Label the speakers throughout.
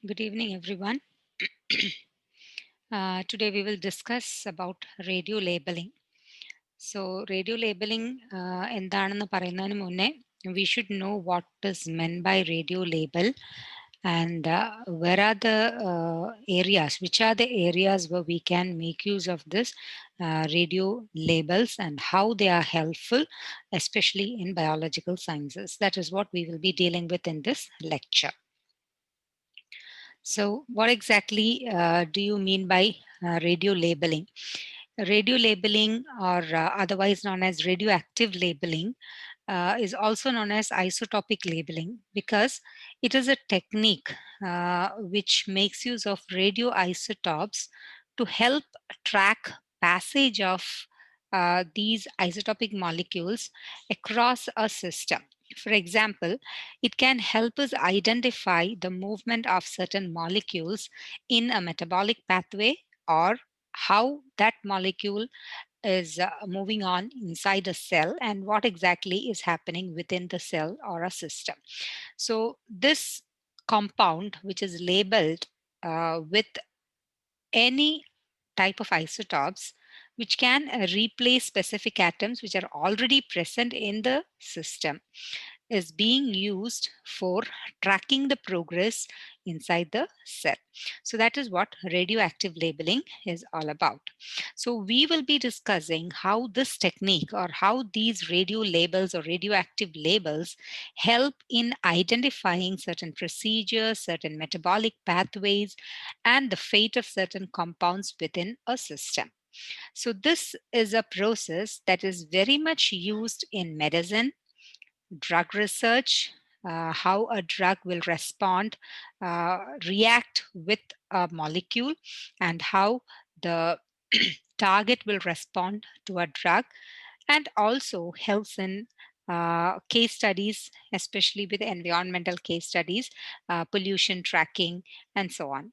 Speaker 1: Good evening, everyone. Today we will discuss about radio labeling. So, radio labeling എന്താണെന്ന് പറയുന്നതിന് മുന്നേ we should know what is meant by radio label and where are the areas, which are the areas where we can make use of this radio labels and how they are helpful, especially in biological sciences. That is what we will be dealing with in this lecture. So, what exactly do you mean by radio labeling? Radio labeling, or otherwise known as radioactive labeling, is also known as isotopic labeling because it is a technique which makes use of radioisotopes to help track passage of these isotopic molecules across a system. For example, it can help us identify the movement of certain molecules in a metabolic pathway or how that molecule is moving on inside a cell and what exactly is happening within the cell or a system. So, this compound, which is labeled with any type of isotopes, which can replace specific atoms which are already present in the system, is being used for tracking the progress inside the cell. So that is what radioactive labeling is all about. So we will be discussing how this technique or how these radio labels or radioactive labels help in identifying certain procedures, certain metabolic pathways, and the fate of certain compounds within a system. So this is a process that is very much used in medicine, drug research, how a drug will respond, react with a molecule, and how the target will respond to a drug, and also helps in case studies, especially with environmental case studies, pollution tracking, and so on.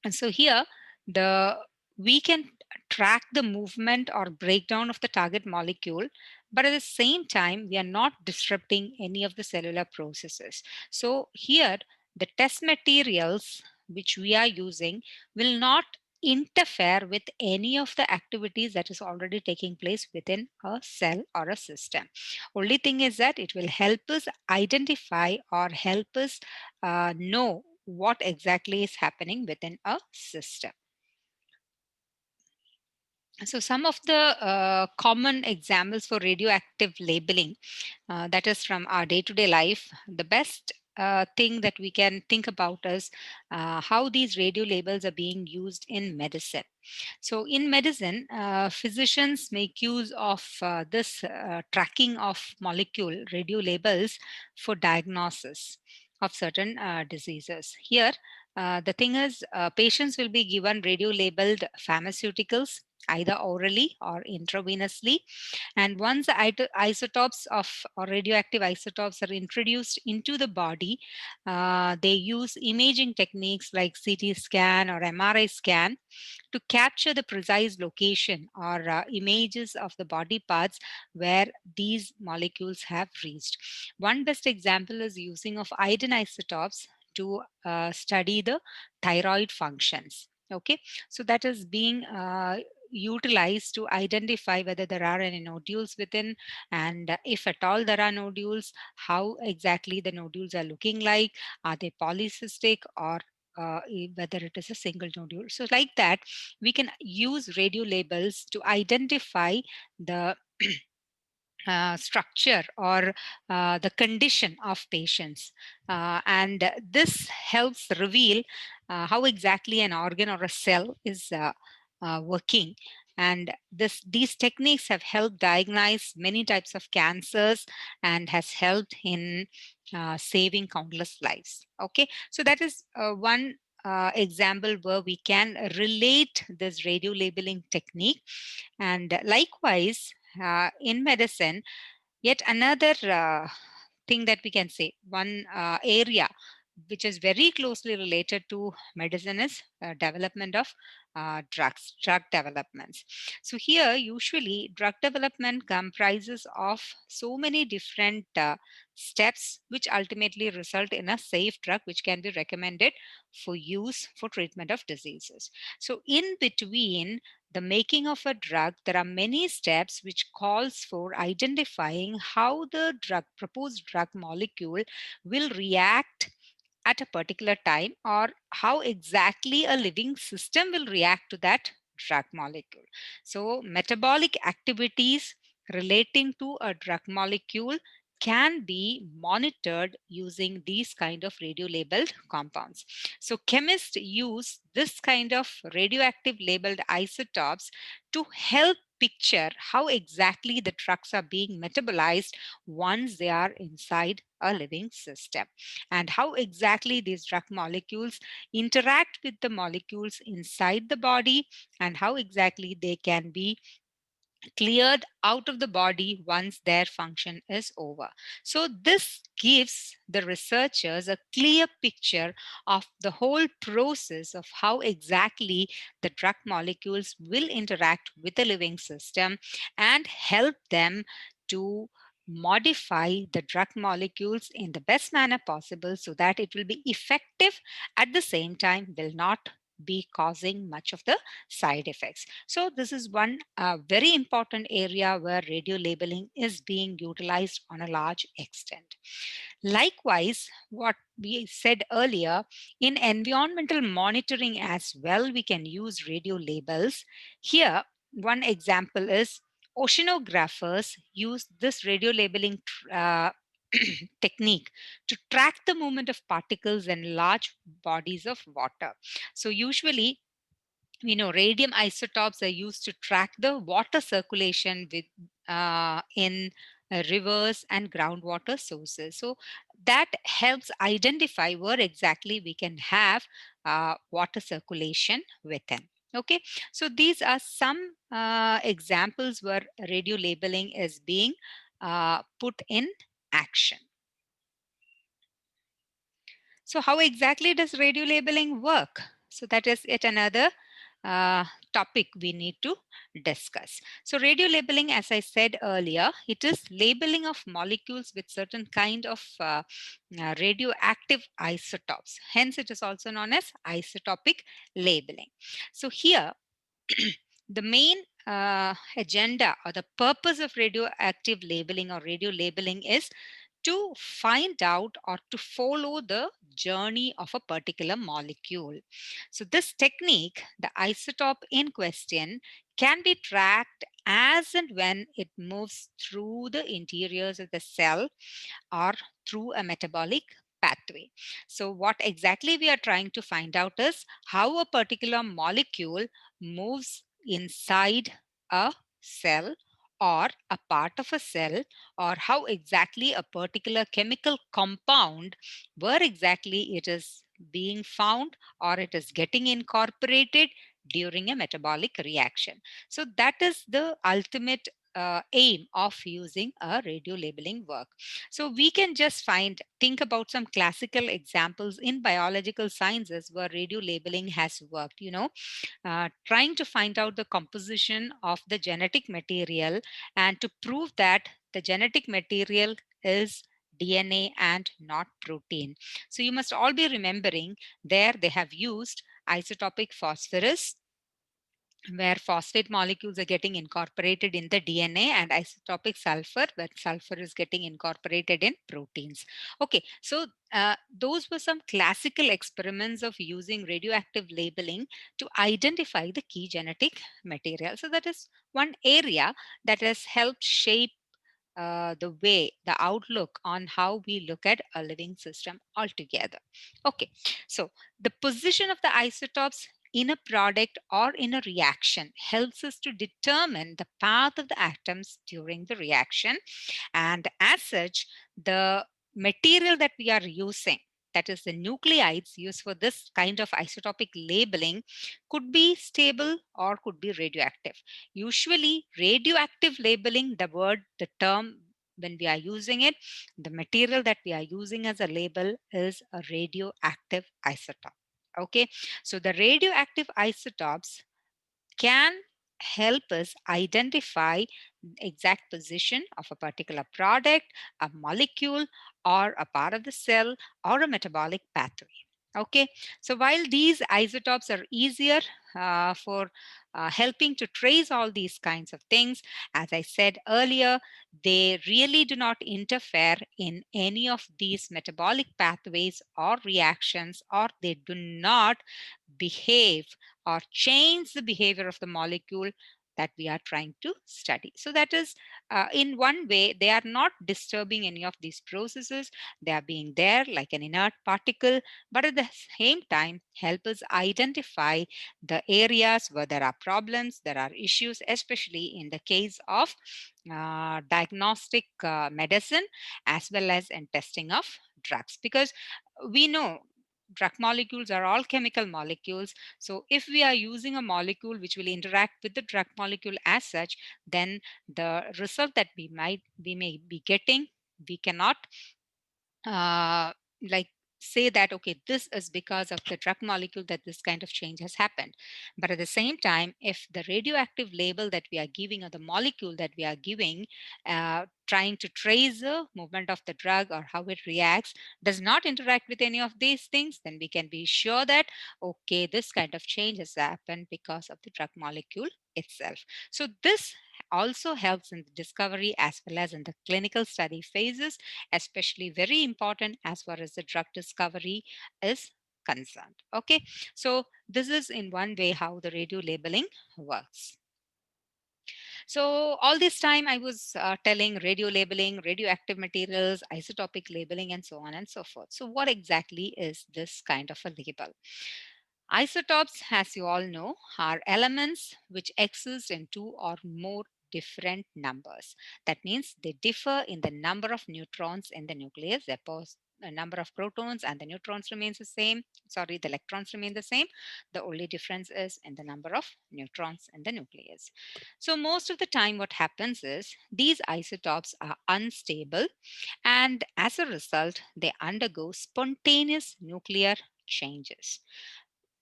Speaker 1: And so here, the we can track the movement or breakdown of the target molecule, but at the same time, we are not disrupting any of the cellular processes. So here, the test materials which we are using will not interfere with any of the activities that is already taking place within a cell or a system. Only thing is that it will help us identify or help us know what exactly is happening within a system. So some of the common examples for radioactive labeling, that is from our day-to-day life, the best thing that we can think about is how these radio labels are being used in medicine. So in medicine, physicians make use of this tracking of molecule radio labels for diagnosis of certain diseases. Here, the thing is, patients will be given radio labeled pharmaceuticals either orally or intravenously. And once the isotopes of or radioactive isotopes are introduced into the body, they use imaging techniques like CT scan or MRI scan to capture the precise location or images of the body parts where these molecules have reached. One best example is using of iodine isotopes to study the thyroid functions. Okay, so that is being utilized to identify whether there are any nodules within, and if at all there are nodules, how exactly the nodules are looking like. Are they polycystic or whether it is a single nodule? So like that, we can use radio labels to identify the structure or the condition of patients. And this helps reveal how exactly an organ or a cell is working. And these techniques have helped diagnose many types of cancers and has helped in saving countless lives. Okay, so that is one example where we can relate this radio labeling technique. And likewise, in medicine, yet another thing that we can say, one area which is very closely related to medicine, is development of drug developments. So here, usually, drug development comprises of so many different steps, which ultimately result in a safe drug, which can be recommended for use for treatment of diseases. So in between the making of a drug, there are many steps which calls for identifying how the proposed drug molecule will react at a particular time, or how exactly a living system will react to that drug molecule. So metabolic activities relating to a drug molecule can be monitored using these kind of radio labeled compounds. So chemists use this kind of radioactive labeled isotopes to help picture how exactly the drugs are being metabolized once they are inside a living system, and how exactly these drug molecules interact with the molecules inside the body, and how exactly they can be cleared out of the body once their function is over. So, this gives the researchers a clear picture of the whole process of how exactly the drug molecules will interact with the living system, and help them to modify the drug molecules in the best manner possible so that it will be effective, at the same time will not be causing much of the side effects. So this is one very important area where radio labeling is being utilized on a large extent. Likewise, what we said earlier, in environmental monitoring as well, we can use radio labels. Here, one example is oceanographers use this radio labeling technique to track the movement of particles in large bodies of water. So usually, we know radium isotopes are used to track the water circulation in rivers and groundwater sources. So that helps identify where exactly we can have water circulation within. Okay, so these are some examples where radio labeling is being put in action. So, how exactly does radio labeling work? So, that is yet another topic we need to discuss. So, radio labeling, as I said earlier, it is labeling of molecules with certain kind of radioactive isotopes. Hence, it is also known as isotopic labeling. So, here the main agenda or the purpose of radioactive labeling or radio labeling is to find out or to follow the journey of a particular molecule. So, this technique, the isotope in question, can be tracked as and when it moves through the interiors of the cell or through a metabolic pathway. So, what exactly we are trying to find out is how a particular molecule moves inside a cell or a part of a cell, or how exactly a particular chemical compound, where exactly it is being found or it is getting incorporated during a metabolic reaction. So, that is the ultimate aim of using a radio labeling work. So we can just think about some classical examples in biological sciences where radio labeling has worked. Trying to find out the composition of the genetic material and to prove that the genetic material is DNA and not protein. So you must all be remembering there they have used isotopic phosphorus, where phosphate molecules are getting incorporated in the DNA, and isotopic sulfur, where sulfur is getting incorporated in proteins. Okay, so those were some classical experiments of using radioactive labeling to identify the key genetic material. So that is one area that has helped shape the outlook on how we look at a living system altogether. Okay, so the position of the isotopes in a product or in a reaction helps us to determine the path of the atoms during the reaction. And as such, the material that we are using, that is the nuclides used for this kind of isotopic labeling, could be stable or could be radioactive. Usually, radioactive labeling, the term when we are using it, the material that we are using as a label is a radioactive isotope. Okay, so the radioactive isotopes can help us identify exact position of a particular product, a molecule, or a part of the cell, or a metabolic pathway. Okay, so while these isotopes are easier for helping to trace all these kinds of things, as I said earlier, they really do not interfere in any of these metabolic pathways or reactions, or they do not behave or change the behavior of the molecule that we are trying to study. So that is, in one way, they are not disturbing any of these processes. They are being there like an inert particle, but at the same time, help us identify the areas where there are problems, there are issues, especially in the case of diagnostic medicine, as well as in testing of drugs, because we know drug molecules are all chemical molecules. So if we are using a molecule which will interact with the drug molecule as such, then the result that we may be getting, we cannot uh, like say that okay, this is because of the drug molecule that this kind of change has happened. But at the same time, if the radioactive label that we are giving, or the molecule that we are giving, trying to trace the movement of the drug or how it reacts, does not interact with any of these things, then we can be sure that okay, this kind of change has happened because of the drug molecule itself. So this also helps in the discovery as well as in the clinical study phases, especially very important as far as the drug discovery is concerned. Okay, so this is in one way how the radio labeling works. So all this time I was telling radio labeling, radioactive materials, isotopic labeling, and so on and so forth. So what exactly is this kind of a label? Isotopes, as you all know, are elements which exist in two or more different numbers. That means they differ in the number of neutrons in the nucleus. The number of protons and the neutrons remains the same. Sorry, the electrons remain the same. The only difference is in the number of neutrons in the nucleus. So most of the time what happens is these isotopes are unstable, and as a result they undergo spontaneous nuclear changes.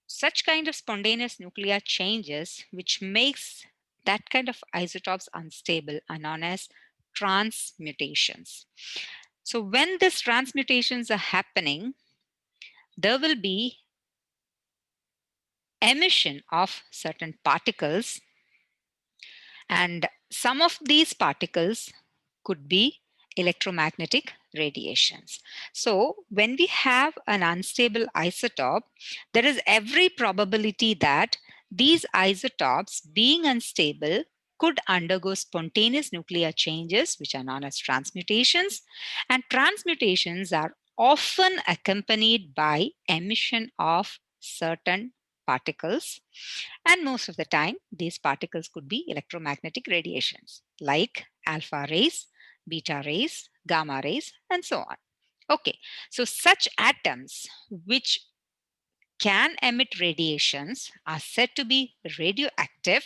Speaker 1: Such kind of spontaneous nuclear changes, which makes that kind of isotopes unstable, are known as transmutations. So when these transmutations are happening, there will be emission of certain particles, and some of these particles could be electromagnetic radiations. So, when we have an unstable isotope, there is every probability that these isotopes, being unstable, could undergo spontaneous nuclear changes, which are known as transmutations. And transmutations are often accompanied by emission of certain particles, and most of the time, these particles could be electromagnetic radiations like alpha rays, beta rays, gamma rays, and so on. Okay, so such atoms which can emit radiations are said to be radioactive,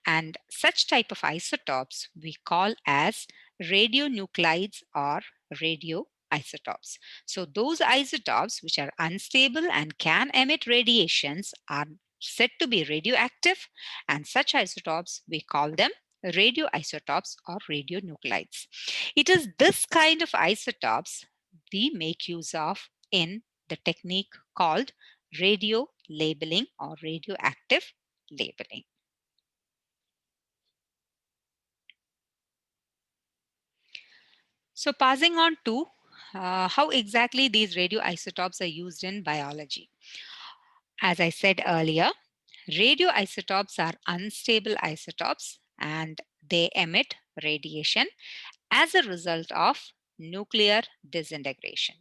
Speaker 1: and such type of isotopes we call as radionuclides or radioisotopes. So those isotopes which are unstable and can emit radiations are said to be radioactive, and such isotopes we call them radioisotopes or radionuclides. It is this kind of isotopes we make use of in the technique called radio labeling or radioactive labeling. So, passing on to how exactly these radioisotopes are used in biology. As I said earlier, radioisotopes are unstable isotopes and they emit radiation as a result of nuclear disintegration.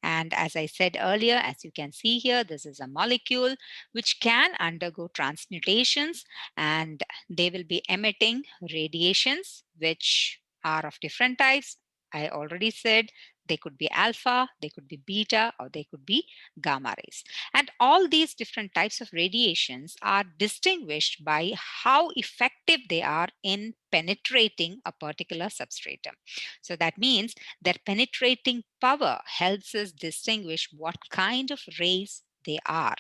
Speaker 1: And as I said earlier, as you can see here, this is a molecule which can undergo transmutations, and they will be emitting radiations which are of different types. I already said They could be alpha, they could be beta, or they could be gamma rays. And all these different types of radiations are distinguished by how effective they are in penetrating a particular substratum. So that means their penetrating power helps us distinguish what kind of rays they are.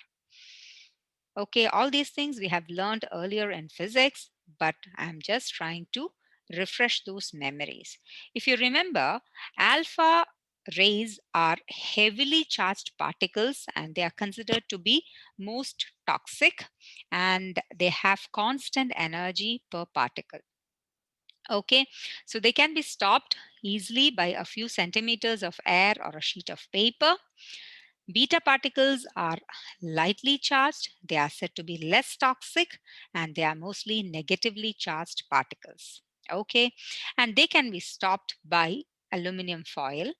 Speaker 1: Okay, all these things we have learned earlier in physics, but I'm just trying to refresh those memories. If you remember, alpha rays are heavily charged particles and they are considered to be most toxic, and they have constant energy per particle. Okay, so they can be stopped easily by a few centimeters of air or a sheet of paper. Beta particles are lightly charged, they are said to be less toxic, and they are mostly negatively charged particles. Okay, and they can be stopped by aluminum foil,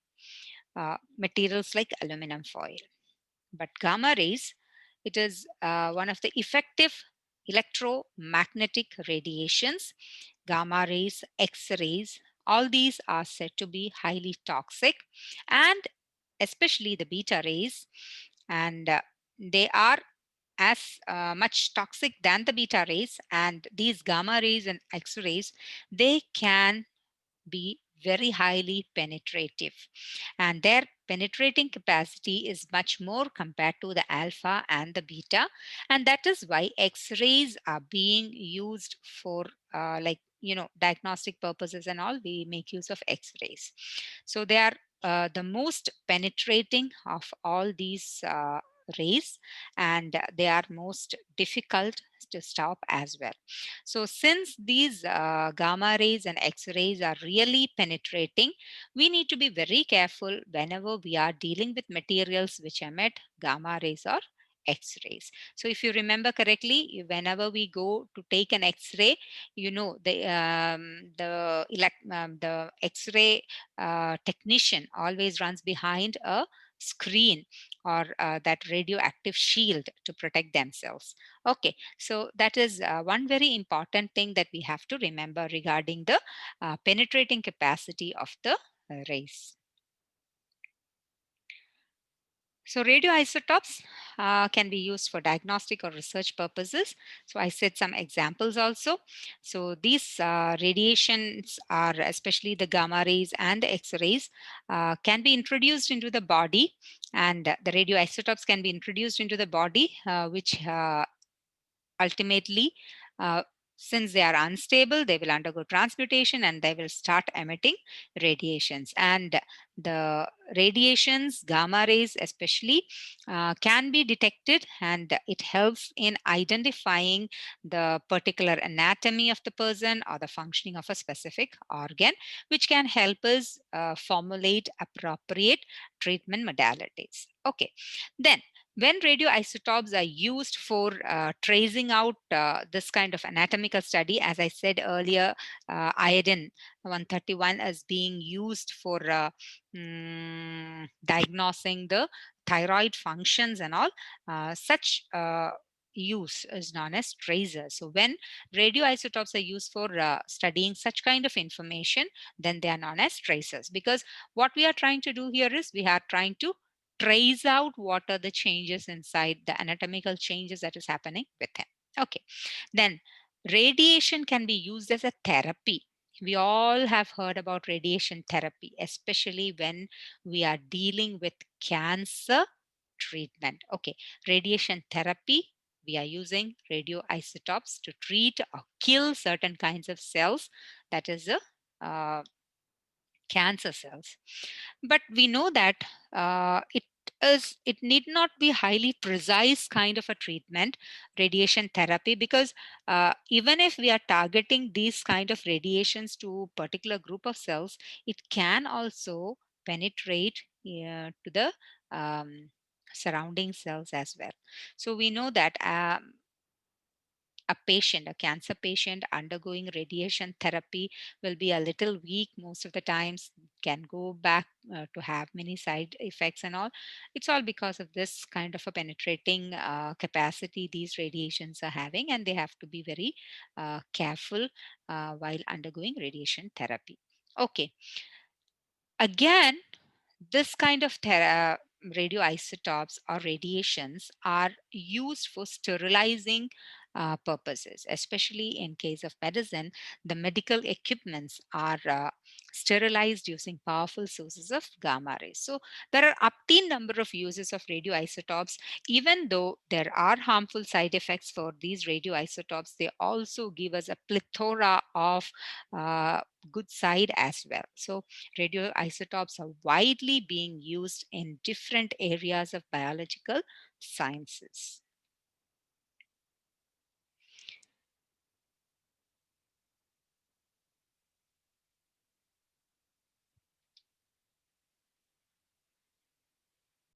Speaker 1: materials like aluminum foil. But gamma rays, it is one of the effective electromagnetic radiations. Gamma rays, X rays, all these are said to be highly toxic, and especially the beta rays, and they are as much toxic than the beta rays. And these gamma rays and X rays, they can be very highly penetrative, and their penetrating capacity is much more compared to the alpha and the beta, and that is why X-rays are being used for diagnostic purposes and all. We make use of X-rays, so they are the most penetrating of all these rays, and they are most difficult to stop as well. So, since these gamma rays and X rays are really penetrating, we need to be very careful whenever we are dealing with materials which emit gamma rays or X rays. So, if you remember correctly, whenever we go to take an X ray, the X ray technician always runs behind a screen or that radioactive shield to protect themselves. Okay, so that is one very important thing that we have to remember regarding the penetrating capacity of the rays. So radioisotopes can be used for diagnostic or research purposes. So I said some examples also. So these radiations are, especially the gamma rays and the X-rays, can be introduced into the body, and the radioisotopes can be introduced into the body, which ultimately, uh, since they are unstable, they will undergo transmutation and they will start emitting radiations. And the radiations, gamma rays especially, can be detected, and it helps in identifying the particular anatomy of the person or the functioning of a specific organ, which can help us formulate appropriate treatment modalities. Okay, then when radioisotopes are used for tracing out this kind of anatomical study, as I said earlier, iodine 131 is being used for diagnosing the thyroid functions and all, such use is known as tracers. So when radioisotopes are used for studying such kind of information, then they are known as tracers, because what we are trying to do here is we are trying to trace out what are the changes inside, the anatomical changes that is happening with him. Okay, then radiation can be used as a therapy. We all have heard about radiation therapy, especially when we are dealing with cancer treatment. Okay, radiation therapy, we are using radioisotopes to treat or kill certain kinds of cells, that is the cancer cells. But we know that it need not be highly precise kind of a treatment, radiation therapy, because even if we are targeting these kind of radiations to particular group of cells, it can also penetrate to the surrounding cells as well. So we know that a patient, a cancer patient undergoing radiation therapy will be a little weak most of the times, can go back to have many side effects and all. It's all because of this kind of a penetrating capacity these radiations are having, and they have to be very careful while undergoing radiation therapy. Okay, again, This kind of radioisotopes or radiations are used for sterilizing purposes, especially in case of medicine. The medical equipments are sterilized using powerful sources of gamma rays. So there are obtain number of uses of radioisotopes. Even though there are harmful side effects for these radioisotopes, they also give us a plethora of uh, good side as well. So radioisotopes are widely being used in different areas of biological sciences.